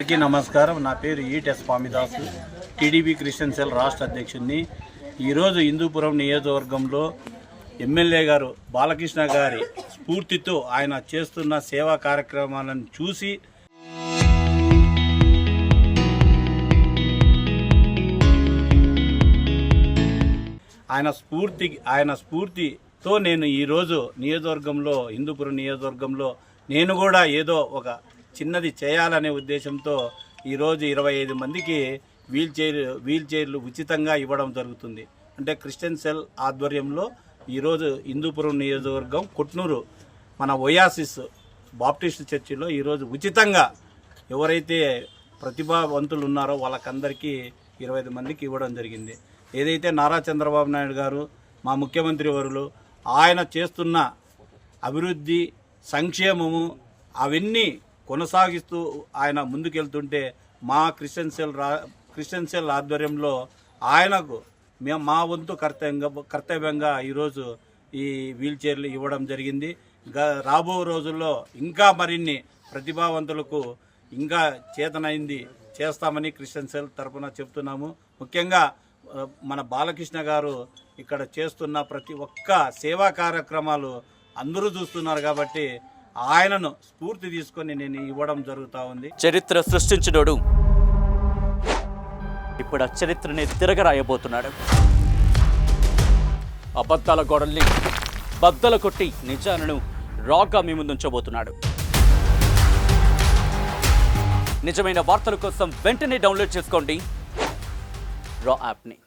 అందరికీ నమస్కారం. నా పేరు ఈటెస్ స్వామిదాసు, టీడీపీ క్రిస్టియన్ సెల్ రాష్ట్ర అధ్యక్షుడిని. ఈరోజు హిందూపురం నియోజకవర్గంలో ఎమ్మెల్యే గారు బాలకృష్ణ గారి స్ఫూర్తితో ఆయన చేస్తున్న సేవా కార్యక్రమాలను చూసి ఆయన స్ఫూర్తితో నేను ఈరోజు హిందూపురం నియోజకవర్గంలో నేను కూడా ఏదో ఒక చిన్నది చేయాలనే ఉద్దేశంతో ఈరోజు 25 మందికి వీల్ చైర్లు ఉచితంగా ఇవ్వడం జరుగుతుంది. అంటే క్రిస్టియన్ సెల్ ఆధ్వర్యంలో ఈరోజు హిందూపురం నియోజకవర్గం కొట్నూరు మన ఒయాసిస్ బాప్టిస్ట్ చర్చిలో ఈరోజు ఉచితంగా ఎవరైతే ప్రతిభావంతులు ఉన్నారో వాళ్ళకందరికీ 25 మందికి ఇవ్వడం జరిగింది. ఏదైతే నారా చంద్రబాబు నాయుడు గారు మా ముఖ్యమంత్రి వర్యులు ఆయన చేస్తున్న అభివృద్ధి సంక్షేమము అవన్నీ కొనసాగిస్తూ ఆయన ముందుకెళ్తుంటే మా క్రిస్టియన్ సెల్ ఆధ్వర్యంలో ఆయనకు మా వంతు కర్తవ్యంగా ఈరోజు ఈ వీల్ చైర్లు ఇవ్వడం జరిగింది. రాబో రోజుల్లో ఇంకా మరిన్ని ప్రతిభావంతులకు ఇంకా చేతనైంది చేస్తామని క్రిస్టియన్ సెల్ తరఫున చెప్తున్నాము. ముఖ్యంగా మన బాలకృష్ణ గారు ఇక్కడ చేస్తున్న ప్రతి ఒక్క సేవా కార్యక్రమాలు అందరూ చూస్తున్నారు కాబట్టి ఆయనను స్ఫూర్తి తీసుకొని నేను ఇవ్వడం జరుగుతూ ఉంది. చరిత్ర సృష్టించినోడు ఇప్పుడు ఆ చరిత్రని తిరగరాయబోతున్నాడు. అబద్ధాల గోడల్ని బద్దలు కొట్టి నిజాలను రాగా మీ ముందుంచబోతున్నాడు. నిజమైన వార్తల కోసం వెంటనే డౌన్లోడ్ చేసుకోండి రా యాప్ని.